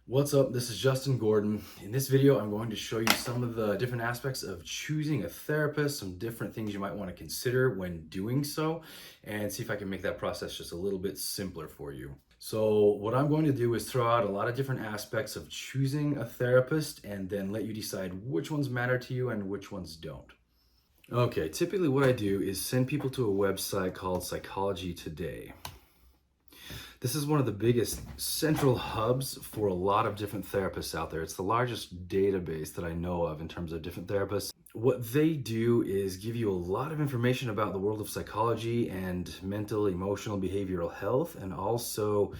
What's up? This is Justin Gordon. In this video, I'm going to show you some of the different aspects of choosing a therapist, some different things you might want to consider when doing so, and see if I can make that process just a little bit simpler for you. So what I'm going to do is throw out a lot of different aspects of choosing a therapist and then let you decide which ones matter to you and which ones don't. Okay, typically what I do is send people to a website called Psychology Today. This is one of the biggest central hubs for a lot of different therapists out there. It's the largest database that I know of in terms of different therapists. What they do is give you a lot of information about the world of psychology and mental, emotional, behavioral health, and also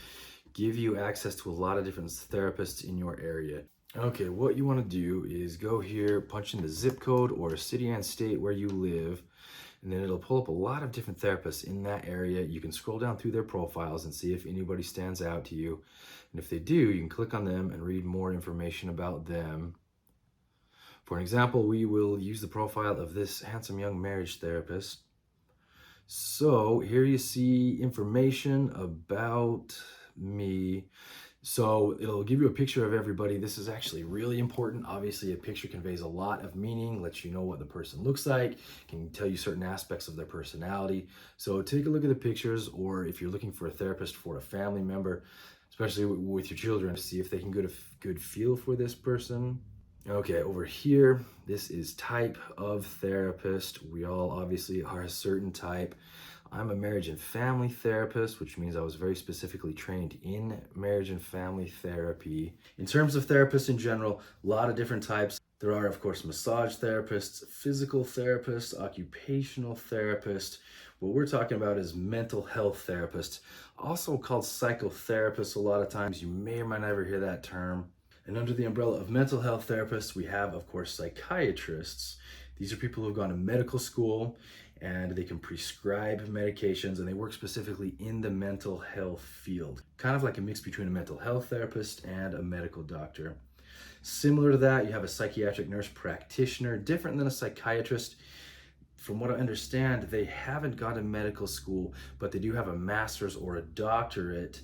give you access to a lot of different therapists in your area. Okay, what you want to do is go here, punch in the zip code or city and state where you live, and then it'll pull up a lot of different therapists in that area. You can scroll down through their profiles and see if anybody stands out to you. And if they do, you can click on them and read more information about them. For an example, we will use the profile of this handsome young marriage therapist. So here you see information about me. So it'll give you a picture of everybody. This is actually really important. Obviously, a picture conveys a lot of meaning, lets you know what the person looks like, can tell you certain aspects of their personality. So take a look at the pictures, or if you're looking for a therapist for a family member, especially with your children, see if they can get a good feel for this person. Okay, over here, this is type of therapist. We all obviously are a certain type. I'm a marriage and family therapist, which means I was very specifically trained in marriage and family therapy. In terms of therapists in general, a lot of different types. There are, of course, massage therapists, physical therapists, occupational therapists. What we're talking about is mental health therapists, also called psychotherapists a lot of times. You may or might never hear that term. And under the umbrella of mental health therapists, we have, of course, psychiatrists. These are people who've gone to medical school and they can prescribe medications, and they work specifically in the mental health field. Kind of like a mix between a mental health therapist and a medical doctor. Similar to that, you have a psychiatric nurse practitioner, different than a psychiatrist. From what I understand, they haven't gone to medical school, but they do have a master's or a doctorate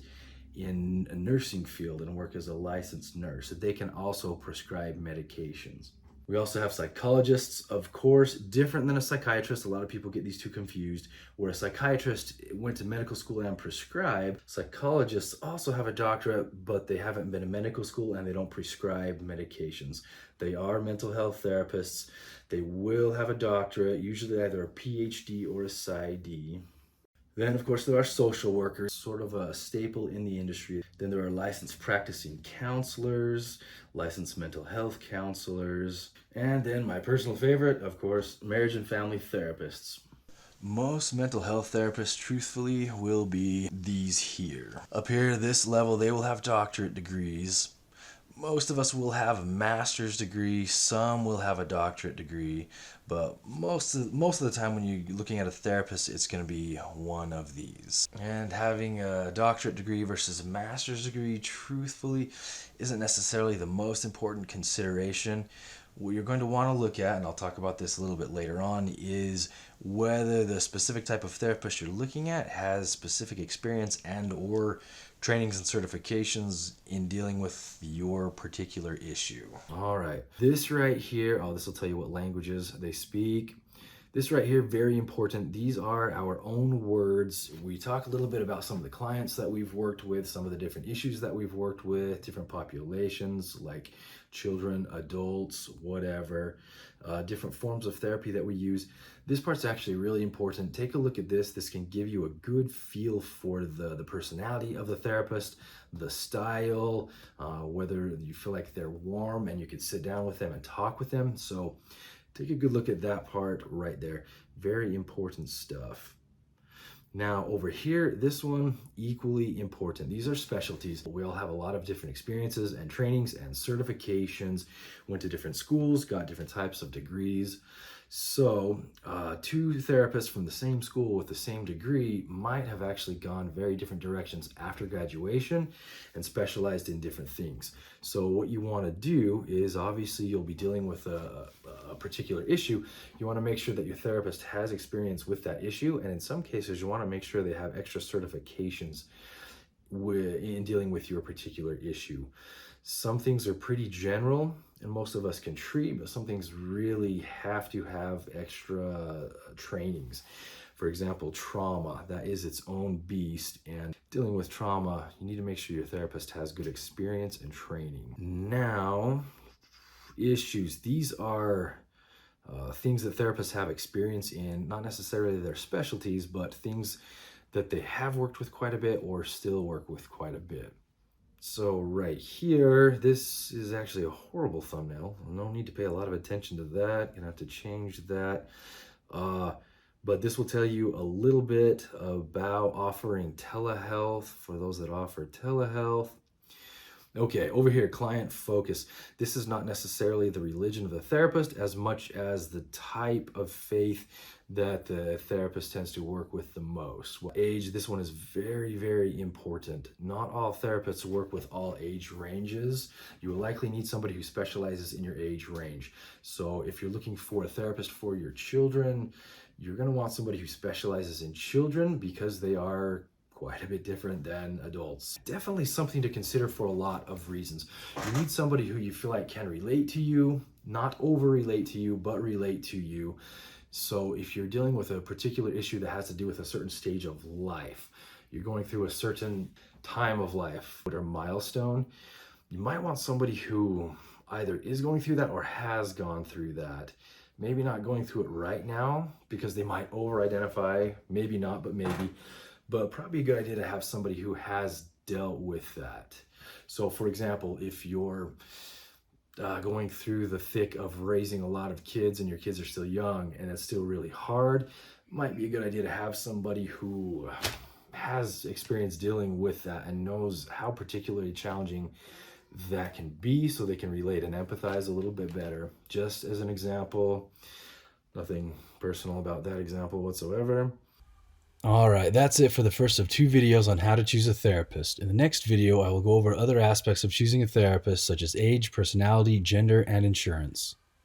in a nursing field and work as a licensed nurse. They can also prescribe medications. We also have psychologists, of course, different than a psychiatrist. A lot of people get these two confused. Where a psychiatrist went to medical school and prescribed, psychologists also have a doctorate, but they haven't been to medical school and they don't prescribe medications. They are mental health therapists. They will have a doctorate, usually either a PhD or a PsyD. Then, of course, there are social workers, sort of a staple in the industry. Then there are licensed practicing counselors, licensed mental health counselors, and then my personal favorite, of course, marriage and family therapists. Most mental health therapists, truthfully, will be these here. Up here, this level, they will have doctorate degrees. Most of us will have a master's degree, some will have a doctorate degree, but most of the time when you're looking at a therapist, it's going to be one of these. And having a doctorate degree versus a master's degree, truthfully, isn't necessarily the most important consideration. What you're going to want to look at, and I'll talk about this a little bit later on, is whether the specific type of therapist you're looking at has specific experience and or trainings and certifications in dealing with your particular issue. All right, this right here, this will tell you what languages they speak. This right here, very important. These are our own words. We talk a little bit about some of the clients that we've worked with, some of the different issues that we've worked with, different populations like children, adults, whatever, different forms of therapy that we use. This part's actually really important. Take a look at this. This can give you a good feel for the personality of the therapist, the style, whether you feel like they're warm and you can sit down with them and talk with them. So take a good look at that part right there. Very important stuff. Now over here, this one, equally important. These are specialties. We all have a lot of different experiences and trainings and certifications, went to different schools, got different types of degrees. So two therapists from the same school with the same degree might have actually gone very different directions after graduation and specialized in different things. So what you want to do is, obviously you'll be dealing with a particular issue. You want to make sure that your therapist has experience with that issue, and in some cases you want to make sure they have extra certifications in dealing with your particular issue. Some things are pretty general and most of us can treat, but some things really have to have extra trainings. For example, trauma, that is its own beast, and dealing with trauma, you need to make sure your therapist has good experience and training. Now, issues, these are things that therapists have experience in, not necessarily their specialties, but things that they have worked with quite a bit or still work with quite a bit. So right here, this is actually a horrible thumbnail. No need to pay a lot of attention to that. Gonna have to change that. But this will tell you a little bit about offering telehealth for those that offer telehealth. Okay, over here, client focus. This is not necessarily the religion of the therapist as much as the type of faith that the therapist tends to work with the most. Well, age, this one is very, very important. Not all therapists work with all age ranges. You will likely need somebody who specializes in your age range. So if you're looking for a therapist for your children, you're gonna want somebody who specializes in children because they are quite a bit different than adults. Definitely something to consider for a lot of reasons. You need somebody who you feel like can relate to you, not over relate to you, but relate to you. So if you're dealing with a particular issue that has to do with a certain stage of life, you're going through a certain time of life or milestone, you might want somebody who either is going through that or has gone through that. Maybe not going through it right now because they might over-identify, maybe not, but maybe. But probably a good idea to have somebody who has dealt with that. So for example, if you're going through the thick of raising a lot of kids and your kids are still young and it's still really hard, might be a good idea to have somebody who has experience dealing with that and knows how particularly challenging that can be so they can relate and empathize a little bit better. Just as an example, nothing personal about that example whatsoever. All right, that's it for the first of 2 videos on how to choose a therapist. In the next video, I will go over other aspects of choosing a therapist, such as age, personality, gender, and insurance.